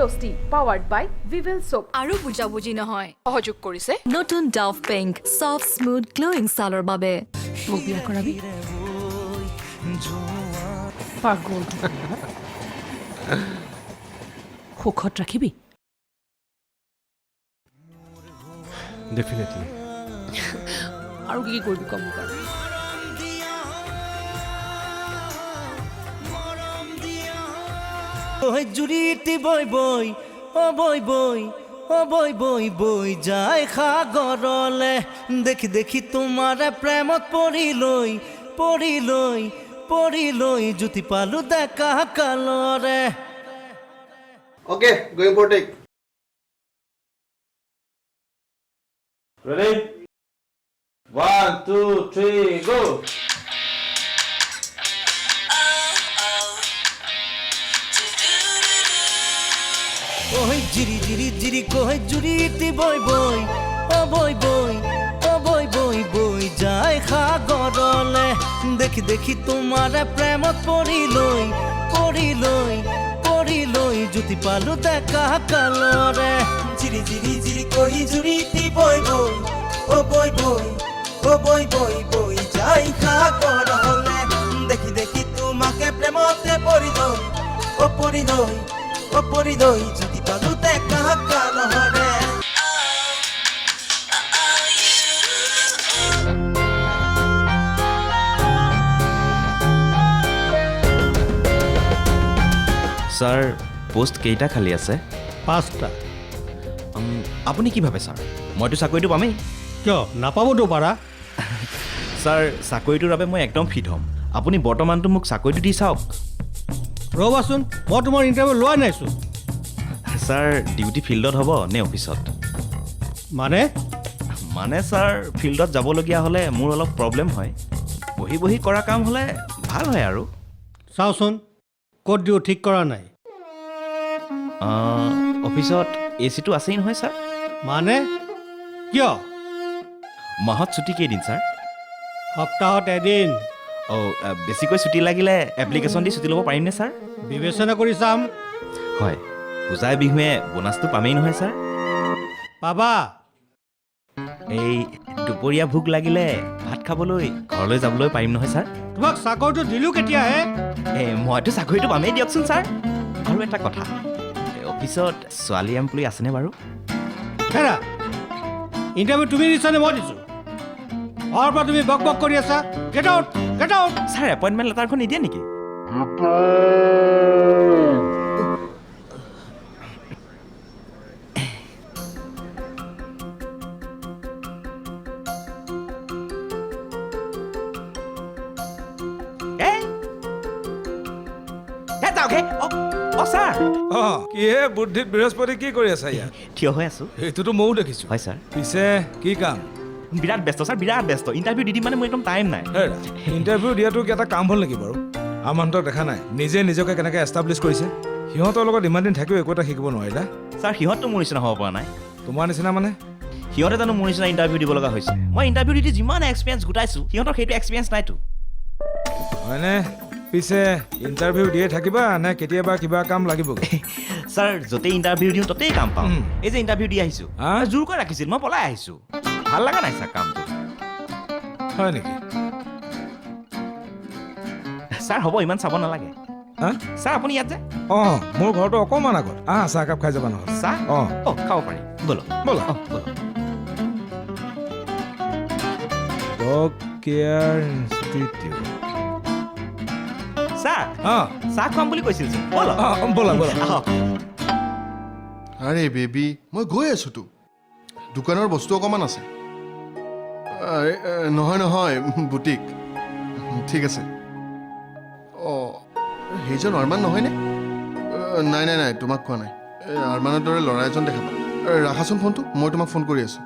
Gloss Tea powered by Vivel Soap. আৰু বুজাবুজি নহয় সহযোগ কৰিছে নতুন Dove pink soft smooth glowing ছালৰ বাবে মোক বিয়া কৰাবি পাগল সুখত ৰাখিবি ডেফিনেটলি আৰু কি কৰিবি কম মোক আৰু ওই জুড়িটি বই বই ও বই বই ও বই বই বই যায় সাগরলে দেখি দেখি তোমার প্রেমত পড়িলই জুতি পালু দেখা কালরে Okay, going for take. Ready? 1, 2, 3, go. ওই জিরি জিরি জিরি কই জুড়িটি বই বই ও বই বই ও বই বই বই যায় সাগরলে দেখি দেখি তোমার প্রেমত পড়িলই জুতি পালু দেখা কালরে জিরি জিরি জিরি কই জুড়িটি বই বই ও বই বই ও বই বই বই যায় সাগরলে দেখি দেখি তোমাকে প্রেমতে পড়িলই জুতি পালু দেখা কালরে স্যার পোষ্ট কেইটা খালি আছে 5টা আপুনি কি ভাবে স্যাৰ মইতো চাকৰিটো পামেই কিয় নাপাবতো পাৰা স্যাৰ চাকৰিটোৰ বাবে মই একদম ফিট হ'ম আপুনি বৰ্তমানটো মোক চাকৰিটো দি চাওক ৰ'বাচোন মই তোমাৰ ইণ্টাৰভিউ লোৱা নাইছোঁ স্যাৰ ডিউটি ফিল্ডত হ'ব নে অফিচত মানে স্যাৰ ফিল্ডত যাবলগীয়া হ'লে মোৰ অলপ প্ৰব্লেম হয় বহি বহি কৰা কাম হ'লে ভাল হয় আৰু চাওচোন ক'ত দিওঁ ঠিক কৰা নাই অফিচত এচিটো আছেই নহয় স্যাৰ মানে কিয় মাহত ছুটি কেইদিন স্যাৰ সপ্তাহত এদিন বেছিকৈ ছুটি লাগিলে এপ্লিকেশ্যন দি ছুটি ল'ব পাৰিমনে ছাৰ বিবেচনা কৰি চাম হয় পূজাই বিহুৱে বোনাছটো পামেই নহয় ছাৰ পাবা এই দুপৰীয়া ভোক লাগিলে ভাত খাবলৈ ঘৰলৈ যাবলৈ পাৰিম নহয় ছাৰ তোমাক চাকৰিটো দিলোঁ কেতিয়াহে মইতো চাকৰিটো পামেই দিয়কচোন ছাৰ আৰু এটা কথা অফিচত ছোৱালী এমপ্লয়ী আছেনে বাৰু হেৰা ইণ্টাৰভিউ তুমি দিছানে মই দিছোঁ অহাৰ পৰা তুমি বক বক কৰি আছা গেট আউট ছাৰ এপইণ্টমেণ্ট লেটাৰখন নিদিয়ে নেকি কিহে বুদ্ধিত বৃহস্পতি কি কৰি আছা ইয়াত থিয় হৈ আছোঁ এইটোতো ময়ো দেখিছোঁ হয় ছাৰ পিছে কি কাম বিৰাট ব্যস্ত ছাৰ বিৰাট ব্যস্ত ইণ্টাৰভিউ দি দিম মানে মোৰ একদম টাইম নাই ইণ্টাৰভিউ দিয়াটো এটা কাম হ'ল নেকি বাৰু আমাৰ মানুহক দেখা নাই নিজে নিজকে কেনেকৈ এষ্টাব্লিছ কৰিছে সিহঁতৰ লগত ইমান দিন থাকিও একো এটা শিকিব নোৱাৰিলা ছাৰ সিহঁতটো মোৰ নিচিনা হ'ব পৰা নাই তোমাৰ নিচিনা মানে সিহঁতে জানো মোৰ নিচিনা ইণ্টাৰভিউ দিব লগা হৈছে মই ইণ্টাৰভিউ দি যিমান এক্সপিৰিয়েঞ্চ গোটাইছোঁ সিহঁতৰ সেইটো এক্সপিৰিয়েঞ্চ নাইতো হয়নে পিছে ইণ্টাৰভিউ দিয়ে থাকিবা নে কেতিয়াবা কিবা কাম লাগিবগৈ ছাৰ য'তেই ইণ্টাৰভিউ দিওঁ ততেই কাম পাওঁ এই যে ইণ্টাৰভিউ দি আহিছোঁ জোৰকৈ ৰাখিছিল মই পলাই আহিছোঁ ভাল লগা নাই ছাৰ কামটো হয় নেকি ছাৰ হ'ব ইমান চাব নালাগে ছাৰ আপুনি ইয়াত যে অঁ মোৰ ঘৰটো অকণমান আগত চাহ একাপ খাই যাবা নহ'লে চাহ খাব পাৰি ব'লক ব'লা ব'লক ডগ কেয়াৰ ইনষ্টিটিউট ছাৰ চাহ খুৱাম বুলি কৈছিল ব'লক ব'লা আহক আৰে বেবী মই গৈ আছোঁতো দোকানৰ বস্তু অকণমান আছে নহয় বুটিক ঠিক আছে অঁ সেইজন আৰমান নহয়নে নাই তোমাক কোৱা নাই আৰমানৰ দৰে ল'ৰা এজন দেখা পালোঁ ৰাখাচোন ফোনটো মই তোমাক ফোন কৰি আছোঁ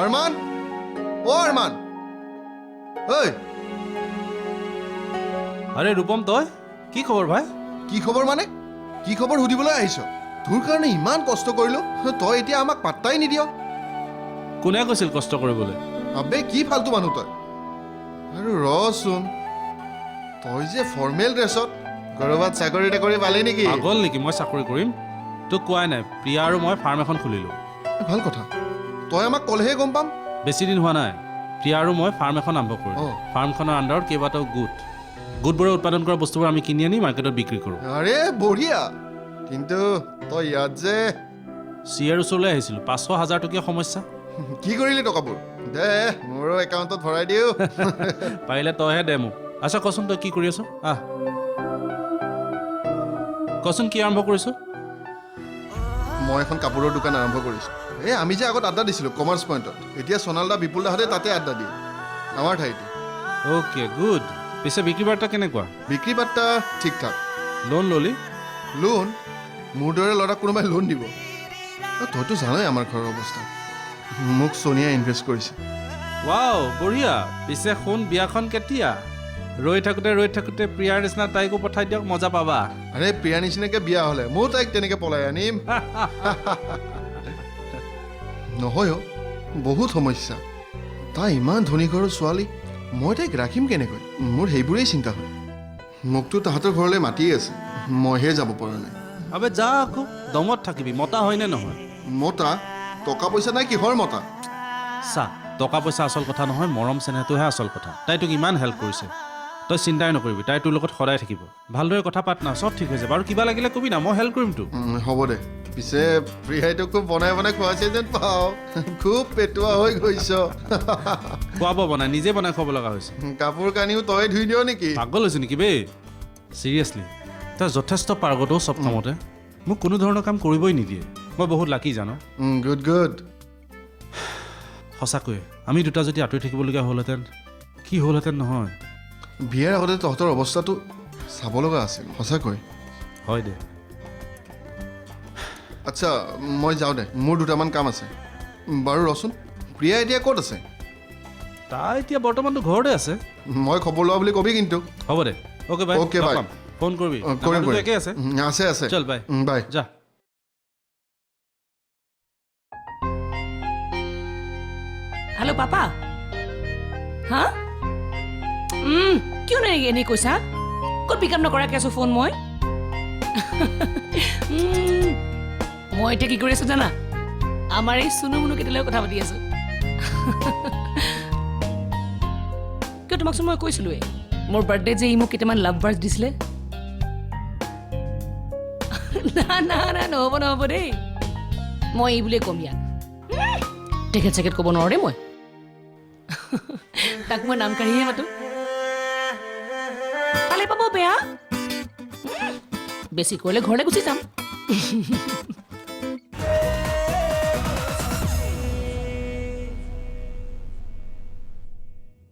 আৰমান আৰমান ঐ আৰে ৰূপম তই কি খবৰ ভাই কি খবৰ মানে কি খবৰ সুধিবলৈ আহিছ তোৰ কাৰণে ইমান কষ্ট কৰিলোঁ তই এতিয়া আমাক পাত্তাই নিদিয় কোনে কৈছিল কষ্ট কৰিবলৈ আবে কি ফাল্টু মানুহ তই আৰু ৰচোন তই যে ফৰ্মেল ড্ৰেছত ক'ৰবাত চাকৰি তাকৰি পালি নেকি পাগল নেকি মই চাকৰি কৰিম তোক কোৱাই নাই প্ৰিয়া আৰু মই ফাৰ্ম এখন খুলিলোঁ ভাল কথা তই আমাক ক'লেহে গম পাম বেছি দিন হোৱা নাই প্ৰিয়া আৰু মই ফাৰ্ম এখন আৰম্ভ কৰিলোঁ অঁ। ফাৰ্মখনৰ আণ্ডাৰত কেইবাটাও গোটবোৰে উৎপাদন কৰা বস্তুবোৰ আমি কিনি আনি মাৰ্কেটত বিক্ৰী কৰোঁ আৰে বঢ়িয়া কিন্তু তই ইয়াত যে চিয়াৰ ওচৰলৈ আহিছিলোঁ 500,000 টকীয়া সমস্যা কি কৰিলি টকাবোৰ দে মোৰো একাউণ্টত ভৰাই দিওঁ পাৰিলে তইহে দে মোক আচ্ছা কচোন তই কি কৰি আছ আহ কচোন কি আৰম্ভ কৰিছ মই এখন কাপোৰৰ দোকান আৰম্ভ কৰিছোঁ এই আমি যে আগত আড্ডা দিছিলোঁ কমাৰ্চ পইণ্টত এতিয়া সোণাল দা বিপুল দাহঁতে তাতে আড্ডা দিয়ে আমাৰ ঠাইতে অ'কে গুড পিছে বিক্ৰী বাৰ্তা কেনেকুৱা বিক্ৰী বাৰ্তা ঠিক ঠাক লোন ল'লি লোন মোৰ দৰে ল'ৰাক কোনোবাই লোন দিব তইতো জানই আমাৰ ঘৰৰ অৱস্থা মোক সোনিয়াই ইনভেষ্ট কৰিছে ৱাও বঢ়িয়া পিছে শুন বিয়াখন কেতিয়া ৰৈ থাকোঁতে প্ৰিয়াৰ নিচিনা তাইকো পঠাই দিয়ক মজা পাবা আৰে প্ৰিয়া নিচিনাকৈ বিয়া হ'লে ময়ো তাইক তেনেকৈ পলাই আনিম নহয় অ' বহুত সমস্যা তাই ইমান ধনী ঘৰৰ ছোৱালী মই তাইক ৰাখিম কেনেকৈ মোৰ সেইবোৰেই চিন্তা হয় মোকতো তাহাঁতৰ ঘৰলৈ মাতিয়ে আছে মইহে যাব পৰা নাই আবে যা আকৌ দমত থাকিবি মতা হয়নে নহয় মতা টকা পইচা নাই কিহৰ মতা চা টকা পইচা আচল কথা নহয় মৰম চেনেহটোহে আচল কথা তাই তোক ইমান হেল্প কৰিছে তই চিন্তাই নকৰিবি তাই তোৰ লগত সদায় থাকিব ভালদৰে কথা পাত না চব ঠিক হৈ যাব আৰু কিবা লাগিলে কবি না মই হেল্প কৰিম তোক হ'ব দে পিছে প্ৰিয়াইটো খুব বনাই খুৱাইছে যেন পাওঁ খুব পেটুৱা হৈ গৈছ খোৱাব বনাই নিজে বনাই খুৱাব লগা হৈছে কাপোৰ কানিও তই ধুই দিয় নেকি পাগল হৈছে নেকি বে চিৰিয়াছলি তই যথেষ্ট পাৰ্গতো চব কামতে মোক কোনো ধৰণৰ কাম কৰিবই নিদিয়ে মই বহুত লাকি জানো গুড গুড সঁচাকৈয়ে আমি দুটা যদি আঁতৰি থাকিবলগীয়া হ'লহেঁতেন কি হ'লহেঁতেন নহয় বিয়াৰ আগতে তহঁতৰ অৱস্থাটো চাব লগা আছিল সঁচাকৈ হয় দে আচ্ছা মই যাওঁ দে মোৰ দুটামান কাম আছে বাৰু ৰচোন প্ৰিয়া এতিয়া ক'ত আছে তাই এতিয়া বৰ্তমানতো ঘৰতে আছে মই খবৰ লোৱা বুলি কবি কিন্তু হ'ব দে okay bye Okay, bye. Phone কৰিবি কৰিম নাম্বাৰটো কৰিম একেই আছে আছে আছে চল বাই বাই যা হেল্ল' পাপা হা কিয় নাই এনেই কৈছা ক'ত পিক আপ নকৰাকৈ আছো ফোন মই মই এতিয়া কি কৰি আছো জানা আমাৰ এই চুনু মুনু কেতিয়ালৈ কথা পাতি আছো কিয় তোমাকচোন মই কৈছিলোৱে মোৰ বাৰ্থডে যে ই মোক কেইটামান লাভ বাৰ্ডছ দিছিলে না নহ'ব দেই মই এই বুলিয়ে ক'ম ইয়াক টেকেট চেকেট ক'ব নোৱাৰো দেই মই তাক মই নাম কাঢ়িহে মাতো পালে পাব বেয়া বেছি কৰিলে ঘৰলৈ গুচি যাম